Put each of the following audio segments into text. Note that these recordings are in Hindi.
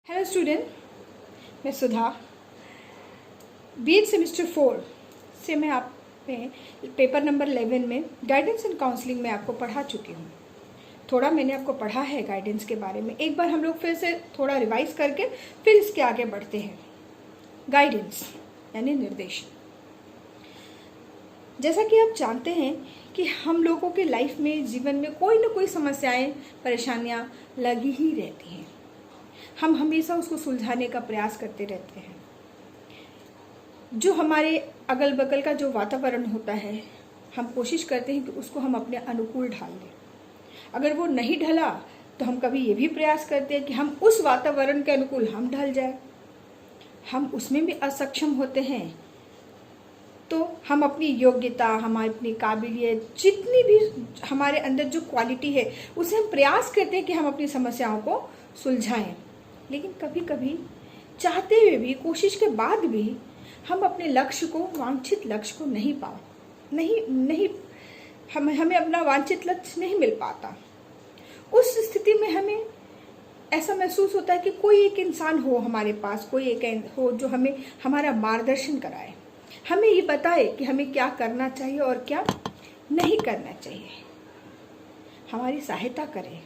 हेलो स्टूडेंट, मैं सुधा बीएड सेमेस्टर 4 से मैं आप में पेपर नंबर 11 में गाइडेंस एंड काउंसलिंग में आपको पढ़ा चुकी हूँ। थोड़ा मैंने आपको पढ़ा है गाइडेंस के बारे में। एक बार हम लोग फिर से थोड़ा रिवाइज करके फिर इसके आगे बढ़ते हैं। गाइडेंस यानी निर्देशन। जैसा कि आप जानते हैं कि हम लोगों के लाइफ में, जीवन में कोई ना कोई समस्याएं, परेशानियां लगी ही रहती हैं। हम हमेशा उसको सुलझाने का प्रयास करते रहते हैं। जो हमारे अगल बगल का जो वातावरण होता है, हम कोशिश करते हैं कि उसको हम अपने अनुकूल ढाल लें। अगर वो नहीं ढला तो हम कभी ये भी प्रयास करते हैं कि हम उस वातावरण के अनुकूल हम ढल जाए। हम उसमें भी असक्षम होते हैं तो हम अपनी योग्यता, हमारी अपनी काबिलियत, जितनी भी हमारे अंदर जो क्वालिटी है, उसे हम प्रयास करते हैं कि हम अपनी समस्याओं को सुलझाएं। लेकिन कभी कभी चाहते हुए भी, कोशिश के बाद भी हम अपने लक्ष्य को, वांछित लक्ष्य को हमें अपना वांछित लक्ष्य नहीं मिल पाता। उस स्थिति में हमें ऐसा महसूस होता है कि कोई एक इंसान हो हमारे पास, कोई एक हो जो हमें हमारा मार्गदर्शन कराए, हमें ये बताए कि हमें क्या करना चाहिए और क्या नहीं करना चाहिए, हमारी सहायता करे।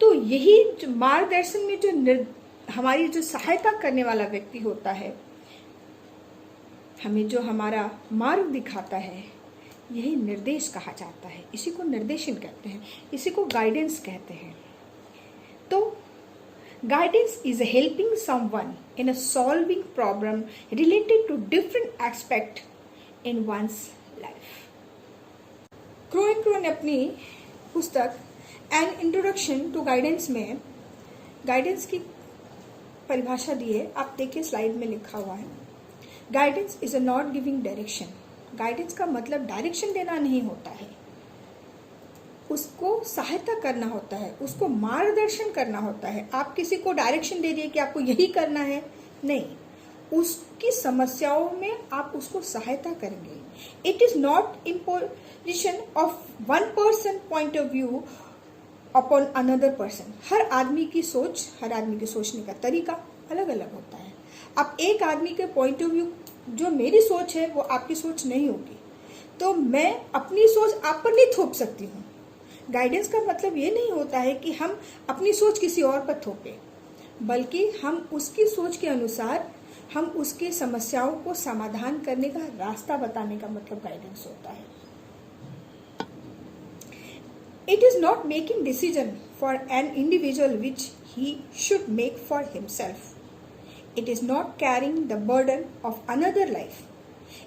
तो यही जो मार्गदर्शन में जो हमारी जो सहायता करने वाला व्यक्ति होता है, हमें जो हमारा मार्ग दिखाता है, यही निर्देश कहा जाता है। इसी को निर्देशन कहते हैं, इसी को गाइडेंस कहते हैं। तो guidance is helping someone in a solving problem related to different aspect in one's life. क्रोएन ने अपनी पुस्तक एन इंट्रोडक्शन टू गाइडेंस में गाइडेंस की परिभाषा दी है। आप देखिए, स्लाइड में लिखा हुआ है, guidance is a not giving direction. Guidance का मतलब डायरेक्शन देना नहीं होता है, उसको सहायता करना होता है, उसको मार्गदर्शन करना होता है। आप किसी को डायरेक्शन दे दिए कि आपको यही करना है, नहीं, उसकी समस्याओं में आप उसको सहायता करेंगे। It is not imposition of one person point of view upon another person. हर आदमी की सोच, हर आदमी के सोचने का तरीका अलग अलग होता है। अब एक आदमी के पॉइंट ऑफ व्यू, जो मेरी सोच है वो आपकी सोच नहीं होगी, तो मैं अपनी सोच आप पर नहीं थोप सकती हूँ। गाइडेंस का मतलब ये नहीं होता है कि हम अपनी सोच किसी और पर थोपें, बल्कि हम उसकी सोच के अनुसार हम उसकी समस्याओं को समाधान करने का रास्ता बताने का मतलब गाइडेंस होता है। It is not making decision for an individual which he should make for himself. It is not carrying the burden of another life.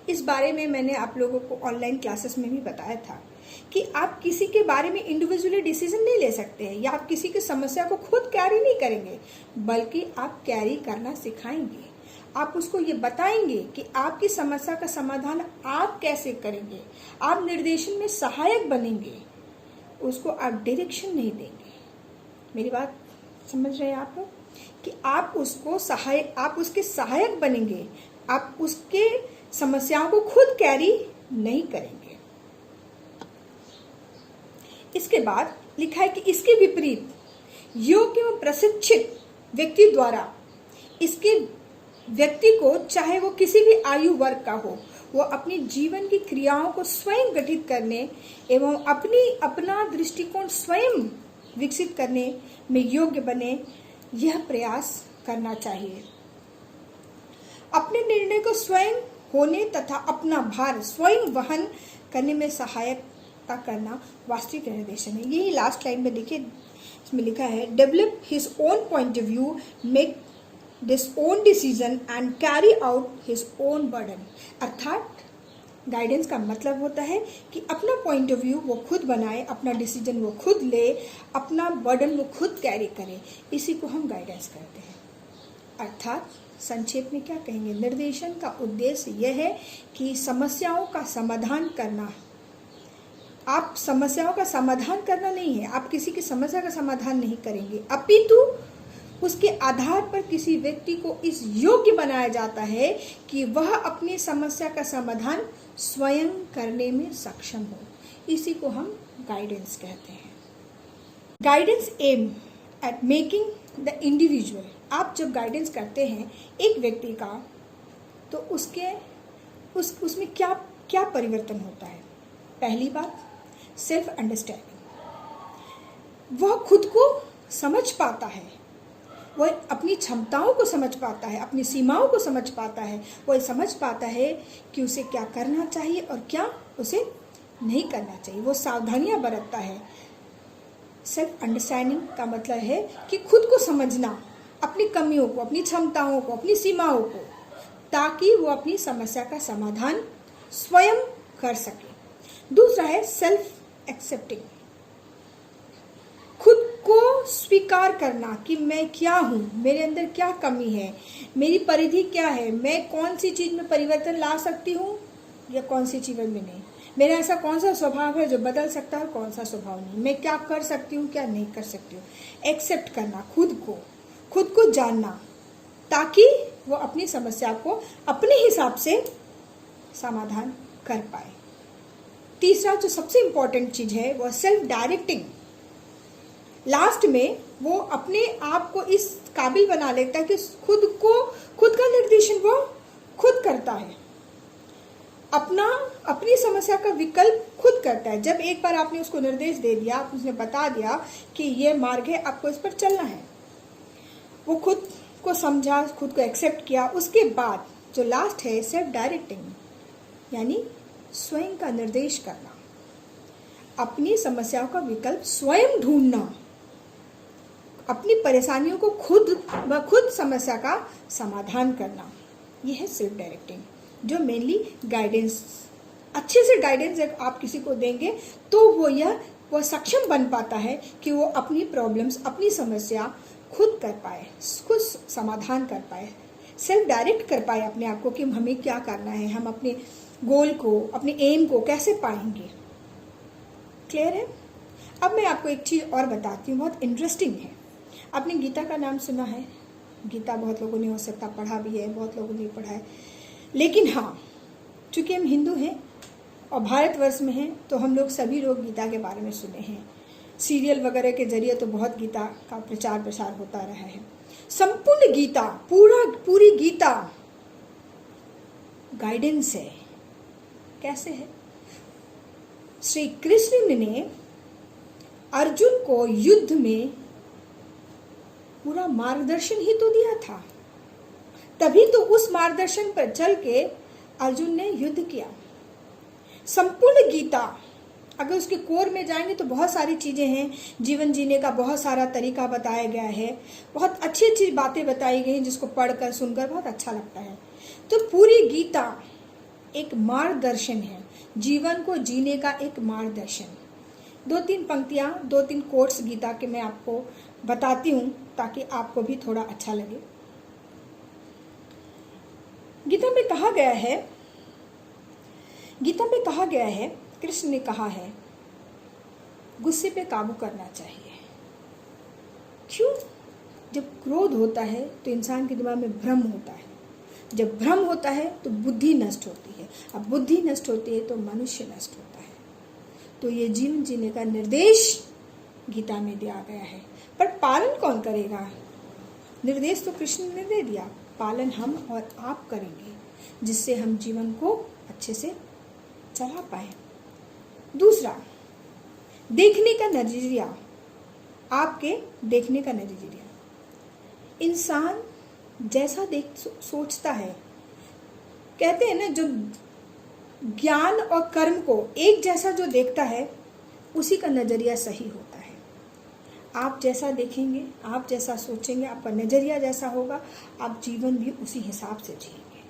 इस बारे में मैंने आप लोगों को ऑनलाइन क्लासेस में भी बताया था कि आप किसी के बारे में इंडिविजुअली डिसीजन नहीं ले सकते हैं, या आप किसी की समस्या को खुद कैरी नहीं करेंगे, बल्कि आप कैरी करना सिखाएंगे। आप उसको ये बताएंगे कि आपकी समस्या का समाधान आप कैसे करेंगे। आप निर्देशन में सहायक बनेंगे, उसको आप डायरेक्शन नहीं देंगे। मेरी बात समझ रहे हैं आप लोग कि आप उसके सहायक बनेंगे, आप उसके समस्याओं को खुद कैरी नहीं करेंगे। इसके बाद लिखा है कि इसके विपरीत योग्य एवं प्रशिक्षित व्यक्ति द्वारा इसके व्यक्ति को, चाहे वो किसी भी आयु वर्ग का हो, वो अपनी जीवन की क्रियाओं को स्वयं गठित करने एवं अपना दृष्टिकोण स्वयं विकसित करने में योग्य बने, यह प्रयास करना चाहिए। अपने निर्णय को स्वयं होने तथा अपना भार स्वयं वहन करने में सहायता करना वास्तविक निर्देशन है। यही लास्ट लाइन में देखिए, इसमें लिखा है, develop his own point of view, make this own decision and carry out his own burden. अर्थात गाइडेंस का मतलब होता है कि अपना पॉइंट ऑफ व्यू वो खुद बनाए, अपना डिसीजन वो खुद ले, अपना बर्डन वो खुद कैरी करे। इसी को हम गाइडेंस करते हैं। अर्थात संक्षेप में क्या कहेंगे, निर्देशन का उद्देश्य यह है कि समस्याओं का समाधान करना। आप समस्याओं का समाधान करना नहीं है, आप किसी की समस्या का समाधान नहीं करेंगे, अपितु उसके आधार पर किसी व्यक्ति को इस योग्य बनाया जाता है कि वह अपनी समस्या का समाधान स्वयं करने में सक्षम हो। इसी को हम गाइडेंस कहते हैं। Guidance aim at making the individual. आप जब गाइडेंस करते हैं एक व्यक्ति का, तो उसमें क्या क्या परिवर्तन होता है? पहली बात, सेल्फ अंडरस्टैंडिंग। वह खुद को समझ पाता है, वह अपनी क्षमताओं को समझ पाता है, अपनी सीमाओं को समझ पाता है, वह समझ पाता है कि उसे क्या करना चाहिए और क्या उसे नहीं करना चाहिए। वो सावधानियां बरतता है। सेल्फ अंडरस्टैंडिंग का मतलब है कि खुद को समझना, अपनी कमियों को, अपनी क्षमताओं को, अपनी सीमाओं को, ताकि वो अपनी समस्या का समाधान स्वयं कर सके। दूसरा है सेल्फ एक्सेप्टिंग, खुद को स्वीकार करना कि मैं क्या हूँ, मेरे अंदर क्या कमी है, मेरी परिधि क्या है, मैं कौन सी चीज़ में परिवर्तन ला सकती हूँ या कौन सी चीज़ में नहीं, मेरा ऐसा कौन सा स्वभाव है जो बदल सकता है, कौन सा स्वभाव नहीं, मैं क्या कर सकती हूँ, क्या नहीं कर सकती हूँ। एक्सेप्ट करना, खुद को जानना, ताकि वो अपनी समस्या को अपने हिसाब से समाधान कर पाए। तीसरा जो सबसे इम्पोर्टेंट चीज़ है वो सेल्फ डायरेक्टिंग। लास्ट में वो अपने आप को इस काबिल बना लेता है कि खुद का निर्देशन वो खुद करता है, अपनी समस्या का विकल्प खुद करता है। जब एक बार आपने उसको निर्देश दे दिया, उसने बता दिया कि ये मार्ग है, आपको इस पर चलना है, वो खुद को समझा, खुद को एक्सेप्ट किया। उसके बाद जो लास्ट है सेल्फ डायरेक्टिंग, यानी स्वयं का निर्देश करना, अपनी समस्याओं का विकल्प स्वयं ढूंढना, अपनी परेशानियों को खुद समस्या का समाधान करना। यह है सेल्फ डायरेक्टिंग, जो मेनली गाइडेंस, अच्छे से गाइडेंस आप किसी को देंगे तो वो सक्षम बन पाता है कि वो अपनी प्रॉब्लम्स, अपनी समस्या खुद कर पाए, खुद समाधान कर पाए, सेल्फ डायरेक्ट कर पाए अपने आप को कि हमें क्या करना है, हम अपने गोल को, अपने एम को कैसे पाएंगे। क्लियर है? अब मैं आपको एक चीज़ और बताती हूँ, बहुत इंटरेस्टिंग है। आपने गीता का नाम सुना है? गीता बहुत लोगों ने हो सकता पढ़ा भी है, बहुत लोगों ने पढ़ा है, लेकिन हाँ, चूँकि हम हिंदू हैं और भारतवर्ष में हैं, तो हम लोग सभी लोग गीता के बारे में सुने हैं। सीरियल वगैरह के जरिए तो बहुत गीता का प्रचार प्रसार होता रहा है। संपूर्ण गीता, पूरी गीता गाइडेंस है। कैसे है? श्री कृष्ण ने अर्जुन को युद्ध में पूरा मार्गदर्शन ही तो दिया था, तभी तो उस मार्गदर्शन पर चल के अर्जुन ने युद्ध किया। संपूर्ण गीता अगर उसके कोर में जाएंगे तो बहुत सारी चीज़ें हैं, जीवन जीने का बहुत सारा तरीका बताया गया है, बहुत अच्छी अच्छी बातें बताई गई हैं जिसको पढ़कर सुनकर बहुत अच्छा लगता है। तो पूरी गीता एक मार्गदर्शन है, जीवन को जीने का एक मार्गदर्शन। 2-3 पंक्तियाँ, 2-3 कोट्स गीता के मैं आपको बताती हूँ ताकि आपको भी थोड़ा अच्छा लगे। गीता में कहा गया है, कृष्ण ने कहा है, गुस्से पे काबू करना चाहिए। क्यों? जब क्रोध होता है तो इंसान के दिमाग में भ्रम होता है, जब भ्रम होता है तो बुद्धि नष्ट होती है, अब बुद्धि नष्ट होती है तो मनुष्य नष्ट होता है। तो ये जीवन जीने का निर्देश गीता में दिया गया है, पर पालन कौन करेगा? निर्देश तो कृष्ण ने दे दिया, पालन हम और आप करेंगे, जिससे हम जीवन को अच्छे से चला पाए। दूसरा, देखने का नजरिया, आपके देखने का नजरिया। इंसान जैसा सोचता है, कहते हैं ना, जो ज्ञान और कर्म को एक जैसा जो देखता है उसी का नजरिया सही होता है। आप जैसा देखेंगे, आप जैसा सोचेंगे, आपका नजरिया जैसा होगा, आप जीवन भी उसी हिसाब से जिएंगे।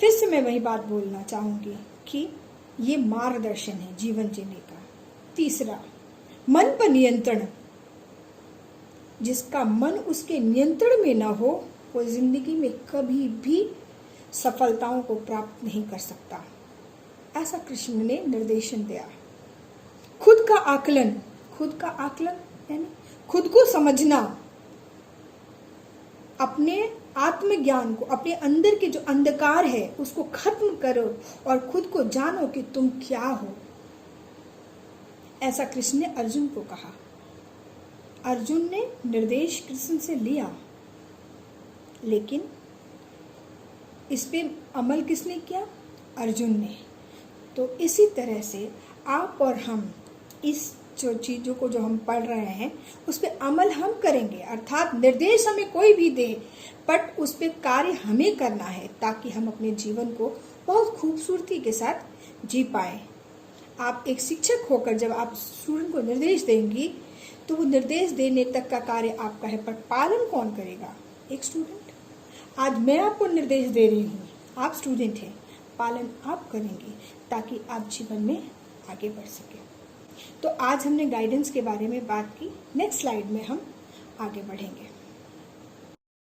फिर से मैं वही बात बोलना चाहूंगी कि ये मार्गदर्शन है जीवन जीने का। तीसरा, मन पर नियंत्रण। जिसका मन उसके नियंत्रण में ना हो वो जिंदगी में कभी भी सफलताओं को प्राप्त नहीं कर सकता, ऐसा कृष्ण ने निर्देशन दिया। खुद का आकलन यानी खुद को समझना, अपने आत्मज्ञान को, अपने अंदर के जो अंधकार है उसको खत्म करो और खुद को जानो कि तुम क्या हो, ऐसा कृष्ण ने अर्जुन को कहा। अर्जुन ने निर्देश कृष्ण से लिया, लेकिन इस पे अमल किसने किया? अर्जुन ने। तो इसी तरह से आप और हम इस जो चीज़ों को जो हम पढ़ रहे हैं उस पर अमल हम करेंगे, अर्थात निर्देश हमें कोई भी दे बट उस पर कार्य हमें करना है, ताकि हम अपने जीवन को बहुत खूबसूरती के साथ जी पाएँ। आप एक शिक्षक होकर जब आप स्टूडेंट को निर्देश देंगी तो वो निर्देश देने तक का कार्य आपका है, पर पालन कौन करेगा? एक स्टूडेंट। आज मैं आपको निर्देश दे रही हूँ, आप स्टूडेंट हैं, पालन आप करेंगे ताकि आप जीवन में आगे बढ़ सकें। तो आज हमने गाइडेंस के बारे में बात की, नेक्स्ट स्लाइड में हम आगे बढ़ेंगे।